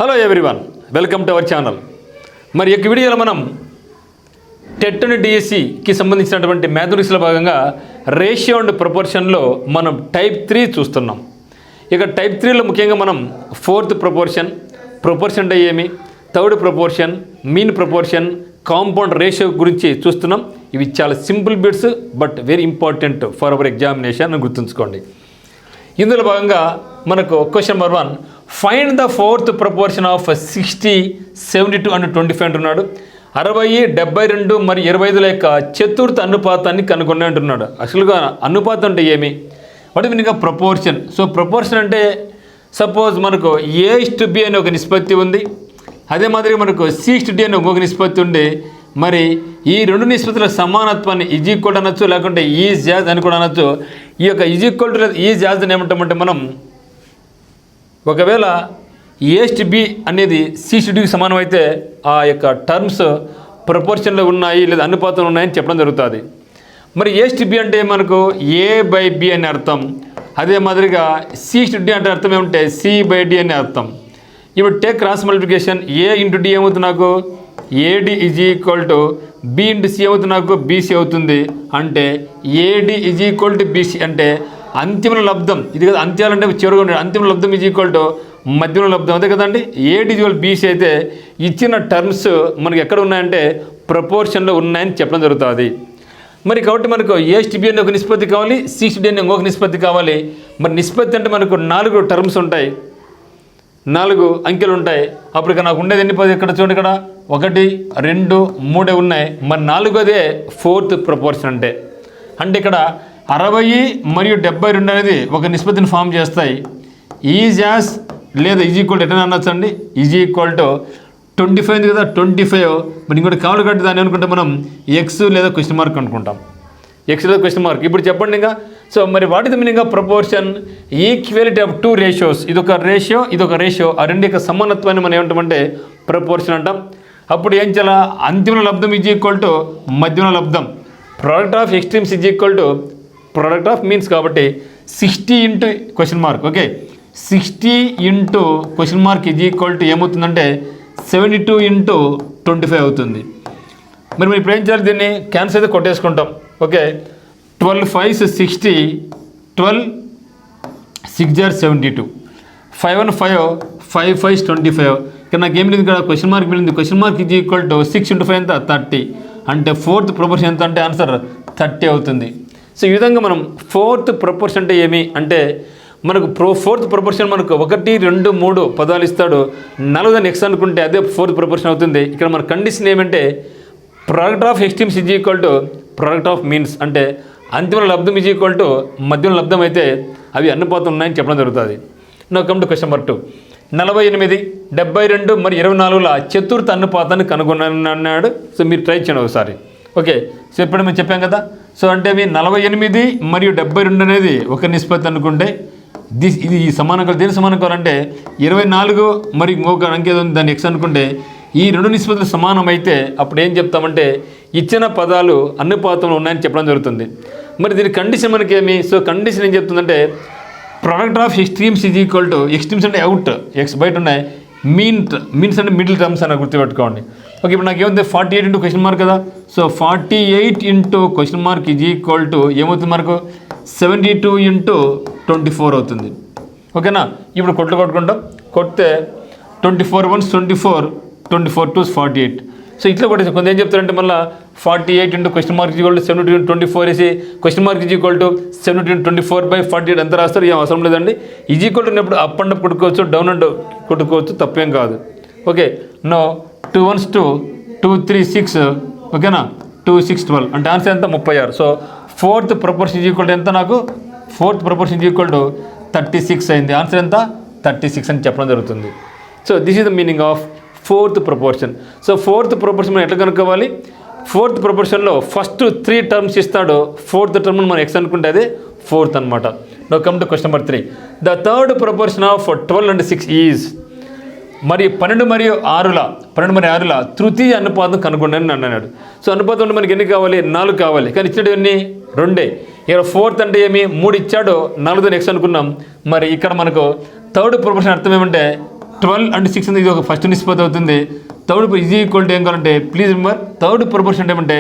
Hello everyone, welcome to our channel. మరి ఈ వీడియోలో మనం టెట్ అండ్ డిఎస్సికి సంబంధించినటువంటి మ్యాథమెటిక్స్లో భాగంగా రేషియో అండ్ ప్రపోర్షన్లో మనం టైప్ 3 చూస్తున్నాం. ఇక టైప్ 3లో ముఖ్యంగా మనం ఫోర్త్ ప్రపోర్షన్ అంటే ఏమి, third proportion, mean proportion, compound ratio గురించి చూస్తున్నాం. ఇవి చాలా simple bits but very important for hour examination అని గుర్తుంచుకోండి. ఇందులో భాగంగా మనకు question number 1, find the fourth proportion of 60, 72 and 25 అంటున్నాడు. 60, 72 మరియు 25 యొక్క చతుర్థ అనుపాతాన్ని కనుగొని అంటున్నాడు. యాక్చువల్గా అనుపాతం అంటే ఏమి, వాటి మీనింగ్ ప్రపోర్షన్. సో ప్రపోర్షన్ అంటే సపోజ్ మనకు A:B అనే ఒక నిష్పత్తి ఉంది, అదే మాదిరిగా మనకు C:D అనే ఇంకొక నిష్పత్తి ఉంది. మరి ఈ రెండు నిష్పత్తుల సమానత్వాన్ని ఈజ్ ఈక్వల్ అనొచ్చు, లేకుంటే ఈజ్ యాజ్ అని కూడా అనొచ్చు. ఈ యొక్క ఈజ్ ఈక్వల్ టు లేదా ఈజ్ యాజ్ అని ఏమంటామంటే మనం ఒకవేళ A:B అనేది C:Dకి సమానం అయితే ఆ యొక్క టర్మ్స్ ప్రపోర్షన్లో ఉన్నాయి లేదా అనుపాతంలో ఉన్నాయని చెప్పడం జరుగుతుంది. మరి A:B అంటే మనకు A/B అని అర్థం. అదే మాదిరిగా C:D అంటే అర్థం ఏమంటే C/D అని అర్థం. ఇప్పుడు టేక్ క్రాస్ మల్టిప్లికేషన్, A/D ఏమవుతుంది నాకు AD is equal to B/C అవుతుంది, నాకు BC అవుతుంది. అంటే AD is equal to BC అంటే అంతిమ లబ్ధం ఇది కదా. అంత్యాలంటే చివరిగా ఉండే అంతిమ లబ్ధం ఈజ్ ఈక్వల్ టు మధ్యమ లబ్ధం, అంతే కదండి. AD ఈక్వల్ BC అయితే ఇచ్చిన టర్మ్స్ మనకి ఎక్కడ ఉన్నాయంటే ప్రపోర్షన్లో ఉన్నాయని చెప్పడం జరుగుతుంది. మరి కాబట్టి మనకు A:B అనే ఒక నిష్పత్తి కావాలి, C:D అనే ఇంకొక నిష్పత్తి కావాలి. మరి నిష్పత్తి అంటే మనకు 4 టర్మ్స్ ఉంటాయి, 4 అంకెలు ఉంటాయి. అప్పుడు ఇక నాకు ఉండేది ఎన్ని పది ఇక్కడ చూడండి, ఇక్కడ 1, 2, 3 ఉన్నాయి. మరి 4వదే ఫోర్త్ ప్రపోర్షన్ అంటే ఇక్కడ 60 మరియు 72 అనేది ఒక నిష్పత్తిని ఫామ్ చేస్తాయి. ఈజ్ యాజ్ లేదా ఈజ్ ఈక్వల్ టు ఎట్లా అనొచ్చు అండి, ఈజ్ ఈక్వల్ టు 25 కదా, 25. మరి ఇంకోటి కావాలి కాబట్టి దాన్ని అనుకుంటే మనం ఎక్స్ లేదా క్వశ్చన్ మార్క్ అనుకుంటాం, ఎక్స్ లేదా క్వశ్చన్ మార్క్. ఇప్పుడు చెప్పండి ఇంకా. సో మరి what is the meaning of proportion? Equality of 2 ratios. ఇదొక రేషియో, ఆ రెండు యొక్క సమానత్వాన్ని మనం ఏమంటామంటే ప్రపోర్షన్ అంటాం. అప్పుడు ఏం చేయాలా, అంతిమ లబ్ధం ఈజ్ ఈక్వల్ టు మధ్యమ లబ్ధం, product of extremes is equal to product of means. కాబట్టి 60 into question mark, okay, 60 into question mark is equal to ఏమవుతుందంటే 72 ఇంటూ 25 అవుతుంది. మరి ఇప్పుడు ఏం చేయాలి, దీన్ని క్యాన్సర్ అయితే కొట్టేసుకుంటాం. Okay, 12 5s 60, 12 6 are 72, 5 1 5, 5 5s 25. ఇక్కడ నాకు ఏం లేదు, ఇక్కడ క్వశ్చన్ మార్క్ మిగిలింది. Question mark is equal to 6 into 5 ఎంత 30. అంటే ఫోర్త్ ప్రపోర్షన్ ఎంత అంటే ఆన్సర్ 30 అవుతుంది. సో ఈ విధంగా మనం ఫోర్త్ ప్రపోర్షన్ అంటే ఏమి అంటే మనకు ఫోర్త్ ప్రపోర్షన్ మనకు 1 2 3 పదాలు ఇస్తాడు, 4 ఎక్స్ అనుకుంటే అదే ఫోర్త్ ప్రపోర్షన్ అవుతుంది. ఇక్కడ మన కండిషన్ ఏమంటే product of extremes is equal to product of means. అంటే అంతిమ లబ్ధం ఈజ్ ఈక్వల్ టు మధ్యమ లబ్ధం అయితే అవి అనుపాతం ఉన్నాయని చెప్పడం జరుగుతుంది. నా కమ్ టు క్వశ్చన్ నెంబర్ 2, 48, 72 మరియు 24ల చతుర్థ అనుపాతాన్ని కనుగొన్నాడు. సో మీరు ట్రై చేయండి ఒకసారి. ఓకే, సో ఇప్పుడు మేము చెప్పాం కదా. సో అంటే మీ 48 మరియు 72 అనేది ఒక నిష్పత్తి అనుకుంటే ఇది ఈ సమానం దేని సమానం కావాలంటే 24 మరియు ఇంకొక అంకె దాన్ని ఎక్స్ అనుకుంటే ఈ రెండు నిష్పత్తులు సమానం అయితే అప్పుడు ఏం చెప్తామంటే ఇచ్చిన పదాలు అనుపాతంలో ఉన్నాయని చెప్పడం జరుగుతుంది. మరి దీని కండిషన్ మనకేమి, సో కండిషన్ ఏం చెప్తుందంటే product of extremes is equal to, extremes అంటే అవుట్, ఎక్స్ బయట ఉన్నాయి, మీన్స్ అంటే మిడిల్ టర్మ్స్ అని గుర్తుపెట్టుకోండి. ఓకే, ఇప్పుడు నాకు ఏముంది 48 ఇంటూ క్వశ్చన్ మార్క్ కదా. So 48 into question mark is equal to ఏమవుతుంది మనకు 72 ఇంటూ 24 అవుతుంది. ఓకేనా, ఇప్పుడు కొట్టుకుంటాం. కొడితే 24 1s 24, 24 2s 48. సో ఇట్లా కొట్టేసి కొంత ఏం చెప్తారంటే మళ్ళీ 48 into question mark is equal to 72 into 24 వేసి question mark is equal to 72 into 24/48 ఎంత రాస్తారు, ఏం అవసరం లేదండి. ఈజ్ ఈక్వల్ టు ఉన్నప్పుడు అప్ అండ్ అప్ కొట్టుకోవచ్చు, డౌన్ అండ్ కొట్టుకోవచ్చు, తప్పేం కాదు. ఓకే, నో 2 1s 2, 2 3 6, ఓకేనా, 2 6 12 అంటే ఆన్సర్ ఎంత 36. So fourth proportion is equal to ఎంత, నాకు fourth proportion is equal to 36 అయింది. ఆన్సర్ ఎంత 36 అని చెప్పడం జరుగుతుంది. So this is the meaning of fourth proportion. So fourth proportion మనం ఎట్లా కనుక్కోవాలి, ఫోర్త్ ప్రపోర్షన్లో ఫస్ట్ 3 టర్మ్స్ ఇస్తాడు, ఫోర్త్ టర్మ్ మనం ఎక్స్ అనుకుంటే అదే ఫోర్త్ అనమాట. Now come to question number 3, the third proportion of 12 and 6 is. మరి 12 మరియు 6ల తృతీయ అనుపాతం కనుగొండని అన్నాడు. సో అనుపాతం మనకి ఎన్ని కావాలి, 4 కావాలి, కానీ ఇచ్చినట్టు ఎన్ని 2. ఇక్కడ ఫోర్త్ అంటే ఏమి 3 ఇచ్చాడు, 4 ఎక్స్ అనుకున్నాం. మరి ఇక్కడ మనకు థర్డ్ ప్రపోర్షన్ అర్థం ఏమంటే 12 and 6 ఉంది, ఇది ఒక ఫస్ట్ నిష్పత్తి అవుతుంది. థర్డ్ ఈజ్ ఈక్వల్ టు ఏం కావాలంటే ప్లీజ్ రిమెంబర్ థర్డ్ ప్రపోర్షన్ ఏమంటే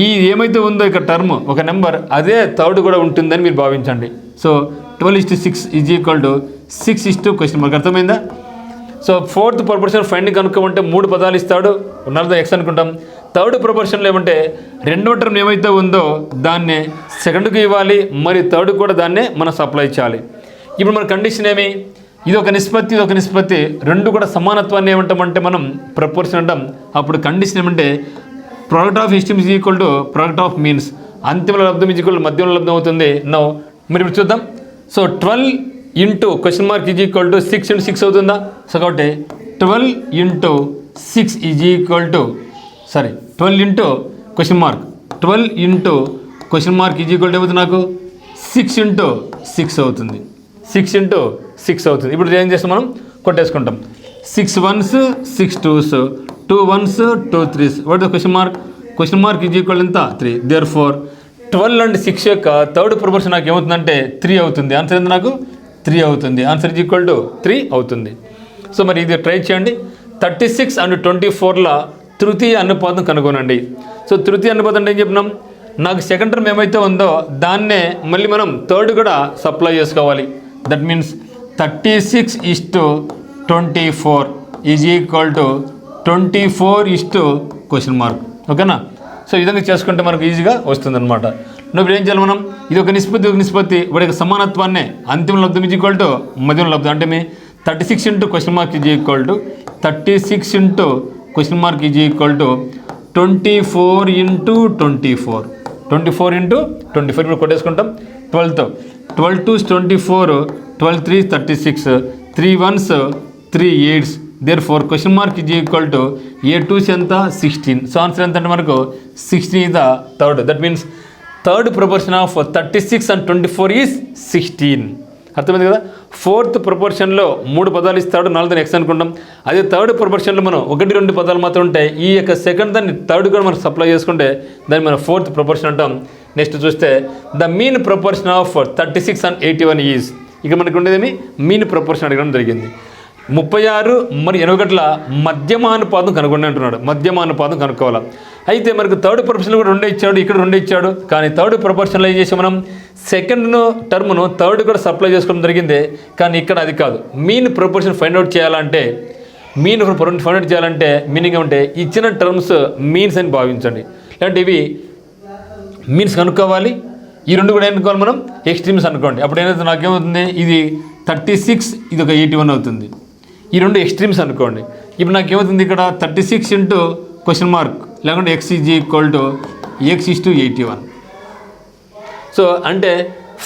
ఈ ఏమైతే ఉందో ఇక్కడ టర్మ్ ఒక నెంబర్ అదే థర్డ్ కూడా ఉంటుందని మీరు భావించండి. So 12:6 is equal to 6:? అర్థమైందా? సో ఫోర్త్ ప్రపోర్షన్ ఫైండింగ్ కనుక్కోమంటే 3 పదాలు ఇస్తాడు, ఉన్నది ఎక్స్ అనుకుంటాం. థర్డ్ ప్రపోర్షన్లో ఏమంటే రెండవ టర్మ్ ఏమైతే ఉందో దాన్నే సెకండ్కి ఇవ్వాలి, మరి థర్డ్ కూడా దాన్నే మనం సప్లై చేయాలి. ఇప్పుడు మన కండిషన్ ఏమి? ఇది ఒక నిష్పత్తి, ఇది ఒక నిష్పత్తి, రెండు కూడా సమానత్వాన్ని ఏమంటామంటే మనం ప్రపోర్షన్ అంటాం. అప్పుడు కండిషన్ ఏమంటే product of extremes is equal to product of means, అంతిమ లబ్ధం ఈజ్ ఈక్వల్ మధ్యంలో లబ్ధం అవుతుంది. నో మరి ఇప్పుడు చూద్దాం. So 12 into question mark is equal to 6 into 6 అవుతుందా? సో కాబట్టి 12 into 6 is equal to 12 into question mark 12 into question mark is equal to అవుతుంది నాకు 6 into 6 అవుతుంది. 6 into 6 అవుతుంది. ఇప్పుడు ఏం చేస్తాం మనం కొట్టేసుకుంటాం. 6 1s 6 2s 2 1s 2 3s. What the question mark is equal ఎంత 3. దేర్ ఫోర్ 12 and 6 యొక్క థర్డ్ ప్రపోర్షన్ నాకు ఏమవుతుందంటే 3 అవుతుంది. ఆన్సర్ ఎంత నాకు 3 అవుతుంది. ఆన్సర్ ఈజ్ ఈక్వల్ టు 3 అవుతుంది. సో మరి ఇది ట్రై చేయండి. 36 and 24ల తృతీయ అనుపాతం కనుగొనండి. సో తృతీయ అనుపాతం అంటే ఏం చెప్పినాం? నాకు సెకండ్ టర్మ్ ఏమైతే ఉందో దాన్నే మళ్ళీ మనం థర్డ్ కూడా సప్లై చేసుకోవాలి. That means 36:24 is equal to 24 question mark. ఓకేనా? సో ఈ విధంగా చేసుకుంటే మనకు ఈజీగా వస్తుంది అనమాట. నువ్వు ఏం చేయాలి మనం? ఇది ఒక నిష్పత్తి, ఒక నిష్పత్తి, వాడి యొక్క సమానత్వాన్నే అంతిమ లబ్ధం ఈజ్ ఈక్వల్ టు మధ్యం లబ్ధం అంటే మీ 36 into question mark is equal to 36 into question mark is equal to 24 into 24. 24 into 24 ఇప్పుడు కొట్టేసుకుంటాం 12తో. 12 2s 24, 12 3s 36, 3 1s 3 8s. Therefore question mark is equal to 8 2s ఎంత 16. సో ఆన్సర్ ఎంత అంటే మనకు 16 is the third. That means third proportion of 36 and 24 is 16. అర్థమైంది కదా? Fourth ప్రపోర్షన్లో 3 పదాలు ఇస్తాడు, 4 X అనుకుంటాం. అదే థర్డ్ ప్రపోర్షన్లో మనం 1 2 పదాలు మాత్రం ఉంటాయి. ఈ యొక్క సెకండ్ దాన్ని థర్డ్ కూడా మనం సప్లై చేసుకుంటే దాన్ని మనం ఫోర్త్ ప్రపోర్షన్ అంటాం. నెక్స్ట్ చూస్తే the mean proportion of 36 and 81 is, ఇక మనకు ఉండేదేమి మీన్ ప్రపోర్షన్ అడగడం జరిగింది. 36 మరి 81ల మధ్యమానుపాతం కనుగొండి అంటున్నాడు. మధ్యమానుపాతం కనుక్కోవాలి. అయితే మనకు థర్డ్ ప్రపోర్షన్లో కూడా 2 ఇచ్చాడు, ఇక్కడ 2 ఇచ్చాడు. కానీ థర్డ్ ప్రపోర్షన్లో ఏం చేసాం మనం? సెకండ్ టర్మ్ను థర్డ్ కూడా సప్లై చేసుకోవడం జరిగింది. కానీ ఇక్కడ అది కాదు. మీన్ ప్రపోర్షన్ ఫైండ్ అవుట్ చేయాలంటే మీనింగ్ ఏమంటే ఇచ్చిన టర్మ్స్ మీన్స్ అని భావించండి. లేదంటే ఇవి మీన్స్ కనుక్కోవాలి. ఈ రెండు కూడా ఎన్నుకోవాలి మనం ఎక్స్ట్రీమ్స్ అనుకోండి. అప్పుడు ఏమైతే నాకేమవుతుంది? ఇది 36, ఇది ఒక 81 అవుతుంది. ఈ రెండు ఎక్స్ట్రీమ్స్ అనుకోండి. ఇప్పుడు నాకేమవుతుంది? ఇక్కడ 36 into క్వశ్చన్ మార్క్ లేకుంటే x is equal to x:81. So అంటే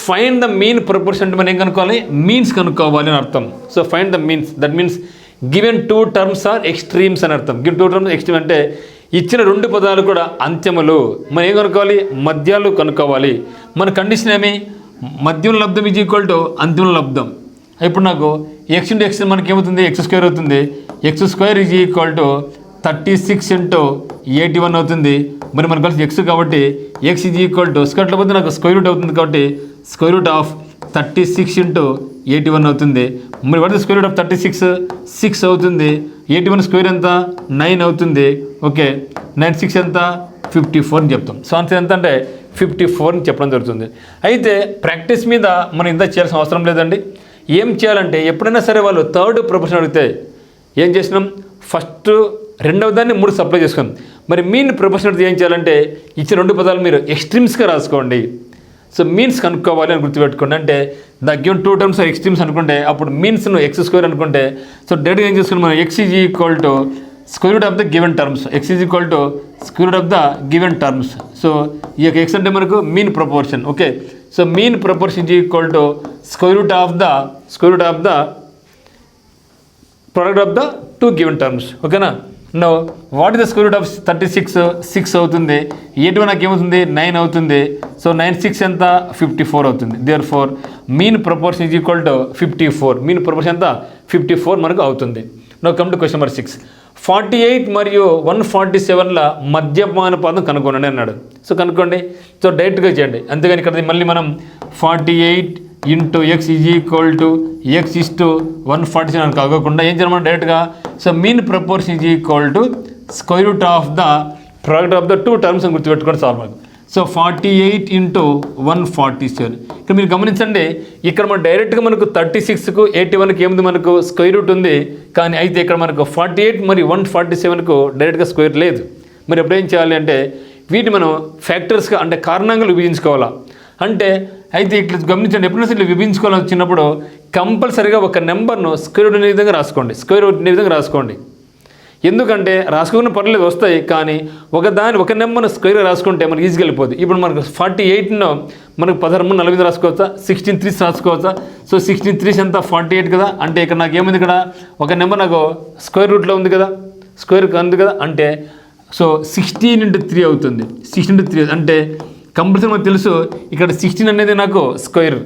ఫైండ్ ద మీన్ ప్రపోర్షన్ అంటే మనం ఏం కనుక్కోవాలి? మీన్స్ కనుక్కోవాలి అని అర్థం. So find the means, that means given 2 terms are extremes అని అర్థం. గివెన్ 2 terms ఎక్స్ట్రీమ్ అంటే ఇచ్చిన 2 పదాలు కూడా అంత్యములు. మనం ఏం కనుక్కోవాలి? మధ్యాలు కనుక్కోవాలి. మన కండిషన్ ఏమి? మధ్యం లబ్ధం ఈజ్ ఈక్వల్ టు అంతిమ లబ్ధం. ఇప్పుడు నాకు x into x మనకి ఏమవుతుంది? x² అవుతుంది. x² is equal to 36 into 81 అవుతుంది. మరి మనకు కలిసి x కాబట్టి x is equal to square పోతే నాకు స్క్వేర్ రూట్ అవుతుంది కాబట్టి స్క్వేర్ రూట్ ఆఫ్ 36 into 81 అవుతుంది. మరి వాట్ స్క్వేర్ రూట్ ఆఫ్ 36? 6 అవుతుంది. 81 స్క్వేర్ ఎంత? 9 అవుతుంది. ఓకే, 9 6 ఎంత? 54 అని చెప్తాం. సో ఆన్సర్ ఎంత అంటే 54 అని చెప్పడం జరుగుతుంది. అయితే ప్రాక్టీస్ మీద మనం ఇంత చేయాల్సిన అవసరం లేదండి. ఏం చేయాలంటే ఎప్పుడైనా సరే వాళ్ళు థర్డ్ ప్రపోర్షన్ అడిగితే ఏం చేసినాం? ఫస్ట్ రెండవ దాన్ని 3 సప్లై చేసుకున్నాం. మరి మీన్ ప్రపోర్షన్ అడిగితే ఏం చేయాలంటే ఇచ్చిన 2 పదాలు మీరు ఎక్స్ట్రీమ్స్గా రాసుకోండి. సో మీన్స్ కనుక్కోవాలి అని గుర్తుపెట్టుకోండి. అంటే the given 2 terms are extremes అనుకుంటే అప్పుడు మీన్స్ను x² అనుకుంటే సో డైరెక్ట్గా ఏం చేసుకున్నాం మనం? x is equal to square root of the given terms. x is equal to square root of the given terms. So ఈ యొక్క x అంటే మనకు mean proportion. Okay, so mean proportion is equal to square root of the product of the 2 given terms. ఓకేనా? Know what is the square root of 36? 6 అవుతుంది. 81 నాకు ఏమవుతుంది? 9 అవుతుంది. So 9 6 ఎంత? 54 అవుతుంది. Therefore mean proportion is equal to 54. Mean proportion ఎంత? 54 మనకు అవుతుంది. Now come to question number 6. 48 మరియు 147ల మధ్యమానుపాతం కనుక్కోండి అన్నాడు. సో కనుక్కోండి. సో డైరెక్ట్గా చేయండి. అంతేగాని ఇక్కడ మళ్ళీ మనం 48 into X is equal to X is to 147 అని కాకుండా ఏం చేయాలి మనం డైరెక్ట్గా so mean proportion is equal to square root of the product of the two terms అని గుర్తుపెట్టుకోండి సార్ మాకు. సో 48 ఇంటూ 147 ఇక్కడ మీరు గమనించండి, ఇక్కడ మనం డైరెక్ట్గా మనకు 36కు 81కి ఏముంది మనకు స్క్వేర్ రూట్ ఉంది, కానీ అయితే ఇక్కడ మనకు 48 మరియు 147కు డైరెక్ట్గా స్క్వేర్ లేదు. మరి ఎప్పుడు ఏం చేయాలి అంటే వీటిని మనం ఫ్యాక్టర్స్గా అంటే కారణంగా విభజించుకోవాలా. అంటే అయితే ఇక్కడ గమనించండి, ఎప్పుడైనా ఇట్లా విభజించుకోవాలని వచ్చినప్పుడు కంపల్సరీగా ఒక నెంబర్ను స్క్వేర్ రూట్ అనే విధంగా రాసుకోండి, స్క్వేర్ రూట్ అనే విధంగా రాసుకోండి. ఎందుకంటే రాసుకోకుండా పర్లేదు వస్తాయి, కానీ ఒక నెంబర్ను స్క్వేర్గా రాసుకుంటే మనకి ఈజీగా వెళ్ళిపోద్ది. ఇప్పుడు మనకు 48ను మనకు 16 రాసుకోవచ్చా, 16 3 రాసుకోవచ్చా? సో 16 3 ఎంత 48 కదా, అంటే ఇక్కడ నాకు ఏముంది, ఇక్కడ ఒక నెంబర్ నాకు స్క్వేర్ రూట్లో ఉంది కదా, స్క్వేర్ ఉంది కదా, అంటే సో 16 into 3 అవుతుంది. 16 into 3 అంటే కంపల్సరీ మనకు తెలుసు ఇక్కడ 16 అనేది నాకు స్క్వేర్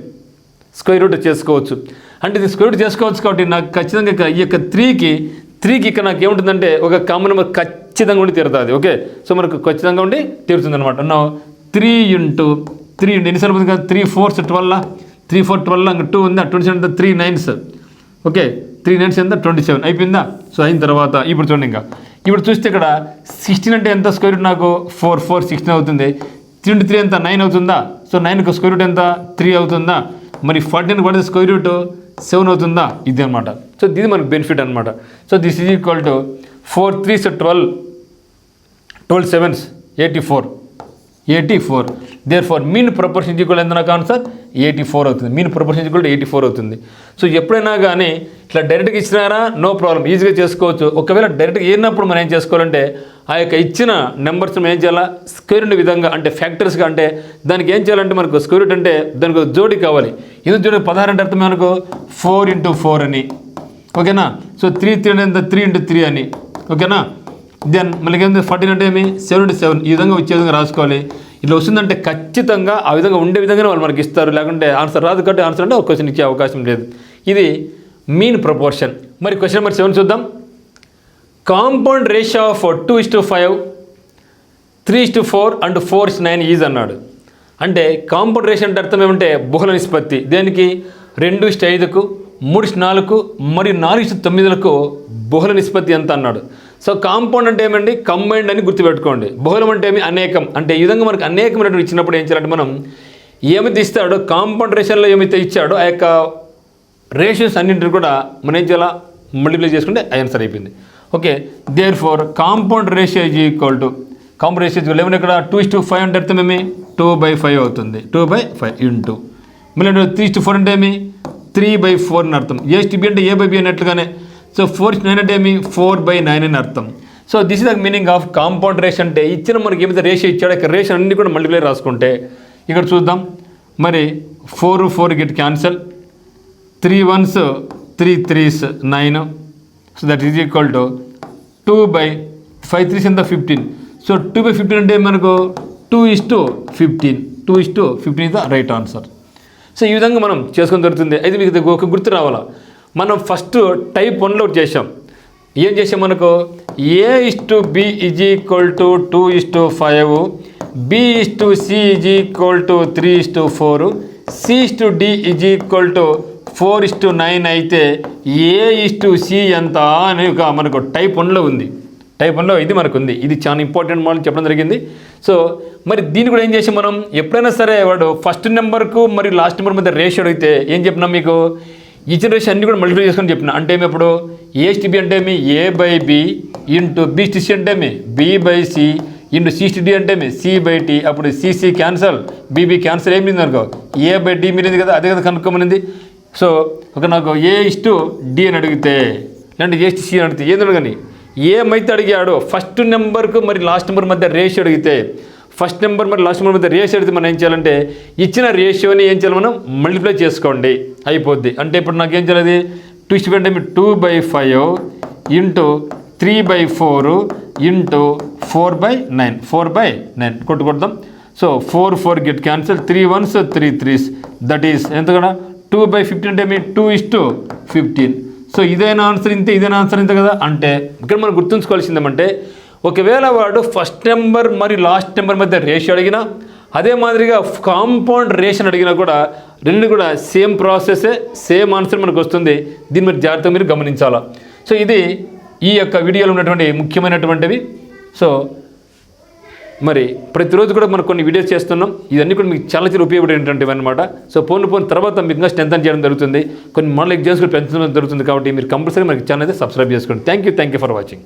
రూట్ చేసుకోవచ్చు. అంటే ఇది స్క్వేర్ రూట్ చేసుకోవచ్చు కాబట్టి నాకు ఖచ్చితంగా ఈ యొక్క 3కి ఇక్కడ నాకు ఏముంటుందంటే ఒక కామన్ నెంబర్ ఖచ్చితంగా ఉండి తీరుతుంది. ఓకే, సో మనకు ఖచ్చితంగా ఉండి తీరుతుంది అనమాట. నా 3 into 3 ఎన్నిసార్లు ఉంది కదా, 3 4s 12, 3 4 12 ఇంకా 2 ఉంది, 27 ఎంత 3 9s. ఓకే, 3 9s ఎంత 27 అయిపోయిందా. సో అయిన తర్వాత ఇప్పుడు చూడండి, ఇప్పుడు చూస్తే ఇక్కడ 16 అంటే ఎంత స్క్వేర్ రూట్ నాకు 4 4 16 అవుతుంది. 3 into 3 ఎంత 9 అవుతుందా? సో 9కు స్క్వేర్ రూట్ ఎంత 3 అవుతుందా? మరి 14 పడితే స్క్వేర్ రూట్ 7 అవుతుందా? ఇది అనమాట. సో ఇది మనకు బెనిఫిట్ అనమాట. So this is equal to 4 3s 12, 12 7s 84. Therefore mean proportion equal ఎంత నాకు ఆన్సర్ 84 అవుతుంది. మీన్ ప్రపోర్షన్ ఈక్వల్ 84 అవుతుంది. సో ఎప్పుడైనా కానీ ఇట్లా డైరెక్ట్గా ఇచ్చినారా నో ప్రాబ్లం, ఈజీగా చేసుకోవచ్చు. ఒకవేళ డైరెక్ట్గా ఏరినప్పుడు మనం ఏం చేసుకోవాలంటే ఆ యొక్క ఇచ్చిన నెంబర్స్ ఏం చేయాలా స్క్వేర్ రూట్ విధంగా అంటే ఫ్యాక్టర్స్గా, అంటే దానికి ఏం చేయాలంటే మనకు స్క్వేర్ రూట్ అంటే దానికి జోడి కావాలి. ఎందుకు జోడి 16 అంటే అర్థం మనకు 4 into 4 అని. ఓకేనా, సో 3 3 ఎంత 3 into 3 అని. ఓకేనా, దెన్ మనకి ఏంటంటే 14 అంటే ఏమి 7 into 7 ఈ విధంగా వచ్చే విధంగా రాసుకోవాలి. ఇట్లా వస్తుందంటే ఖచ్చితంగా ఆ విధంగా ఉండే విధంగానే వాళ్ళు మనకి ఇస్తారు, లేకుంటే ఆన్సర్ రాదు. కాబట్టి ఆన్సర్ అంటే ఒక క్వశ్చన్ ఇచ్చే అవకాశం లేదు. ఇది మీన్ ప్రపోర్షన్. మరి క్వశ్చన్ నెంబర్ 7 చూద్దాం. Compound ratio of 2:5, 3:4 and 4:9 is అన్నాడు. అంటే కాంపౌండ్ రేషియో అంటే అర్థం ఏమంటే బహుళ నిష్పత్తి. దేనికి 2:5కు, 3:4కు మరియు 4:9లకు బహుళ నిష్పత్తి ఎంత అన్నాడు. సో కాంపౌండ్ అంటే ఏమండి కంబైన్డ్ అని గుర్తుపెట్టుకోండి. బహుళం అంటే ఏమి అనేకం. అంటే ఈ విధంగా మనకు అనేకమైనటువంటి ఇచ్చినప్పుడు ఏం చేయాలంటే మనం ఏమైతే ఇస్తాడో కాంపౌండ్ రేషియోలో ఏమైతే ఇచ్చాడో ఆ యొక్క రేషియోస్ అన్నింటిని కూడా మనం ఏం చేయాలా మల్టిప్లై చేసుకుంటే ఆన్సర్ అయిపోయింది. Okay, therefore compound ratio is equal to compound ratio ఏమైనా ఇక్కడ 2:5 అంటే అర్థం ఏమి 2/5 అవుతుంది. 2/5 ఇంటూ మళ్ళీ 3:4 అంటే ఏమి 3/4 అని అర్థం. A/B అంటే A/B అన్నట్లుగానే. సో 4:9 అంటే ఏమి 4/9 అని అర్థం. So this is the meaning of compound ratio. అంటే ఇచ్చిన మనకి ఏమైతే రేషియో ఇచ్చాడో ఇక్కడ రేషియో అన్ని కూడా మల్టిప్లై రాసుకుంటే ఇక్కడ చూద్దాం. మరి 4 4 get cancel, 3 1s 3 3s 9. So that is equal to 2/5 3s ఎంత 15. సో 2/15 అంటే మనకు 2:15. 2:15 is the right answer. So ఈ విధంగా మనం చేసుకొని దొరుకుతుంది. అయితే మీకు ఒక గుర్తు రావాలా, మనం ఫస్ట్ టైప్ 1లో చేసాం. ఏం చేసాం మనకు A/B is equal to 2:5, B/C is equal to 3:4, C/D is equal to 4:9 అయితే A/C ఎంత అని మనకు టైప్ 1లో ఉంది. టైప్ 1లో ఇది మనకు ఉంది. ఇది చాలా ఇంపార్టెంట్ మోడల్ చెప్పడం జరిగింది. సో మరి దీన్ని కూడా ఏం చేసాం మనం, ఎప్పుడైనా సరే వాడు ఫస్ట్ నెంబర్కు మరి లాస్ట్ నెంబర్ మధ్య రేషియో అడిగితే ఏం చెప్పినా మీకు ఇచ్చిన రేషియో అన్ని కూడా మల్టిప్లై చేసుకొని చెప్పిన. అంటే ఏమి ఇప్పుడు A/B అంటే ఏమి A/B ఇంటూ B/C అంటే ఏమి B/C ఇంటూ C/D అంటే ఏమి C/T. అప్పుడు C క్యాన్సల్, B క్యాన్సల్ ఏమి అనుకో A/D మీరింది కదా, అదే కదా కనుక్కోమనింది. సో ఒక నాకు A/D అని అడిగితే లేదంటే A/C అని అడిగితే ఏదో కానీ ఏమైతే అడిగాడో ఫస్ట్ నెంబర్కు మరి లాస్ట్ నెంబర్ మధ్య రేషియో అడిగితే ఫస్ట్ నెంబర్ మరి లాస్ట్ నెంబర్ మధ్య రేషియో అడిగితే మనం ఏం చేయాలంటే ఇచ్చిన రేషియోని ఏం చేయాలి మనం మల్టిప్లై చేసుకోండి అయిపోద్ది. అంటే ఇప్పుడు నాకు ఏం చేయాలి 2 అంటే 2/5 ఇంటూ 3/4 ఇంటూ 4/9 4/9 కొట్టుకొడదాం. So 4 4 get cancel, 3 1s 3 3s that is ఎంత కదా 2/15 అంటే మీ 2:15. సో ఇదైనా ఆన్సర్ ఇంతే, ఇదైనా ఆన్సర్ ఇంతే కదా. అంటే ఇక్కడ మనం గుర్తుంచుకోవాల్సింది ఏమంటే ఒకవేళ వాడు ఫస్ట్ నెంబర్ మరి లాస్ట్ నెంబర్ మధ్య రేషియో అడిగినా, అదే మాదిరిగా కాంపౌండ్ రేషియో అడిగినా కూడా రెండు కూడా సేమ్ ప్రాసెసే, సేమ్ ఆన్సర్ మనకు వస్తుంది. దీన్ని మీరు జాగ్రత్తగా మీరు గమనించాలా. సో ఇది ఈ యొక్క వీడియోలో ఉన్నటువంటి ముఖ్యమైనటువంటివి. సో మరి ప్రతిరోజు కూడా మనం కొన్ని వీడియోస్ చేస్తున్నాం. ఇవన్నీ కూడా మీకు చాలా చాలా ఉపయోగపడేటువంటివి అనమాట. సో పోను తర్వాత మీకు ఇంకా స్ట్రెంథన్ చేయడం జరుగుతుంది. కొన్ని మోడల్ ఎగ్జామ్స్ కూడా పెంచడం జరుగుతుంది. కాబట్టి మీరు కంపల్సరీ మనకి ఛానల్ అయితే సబ్స్క్రైబ్ చేసుకోండి. Thank you for watching.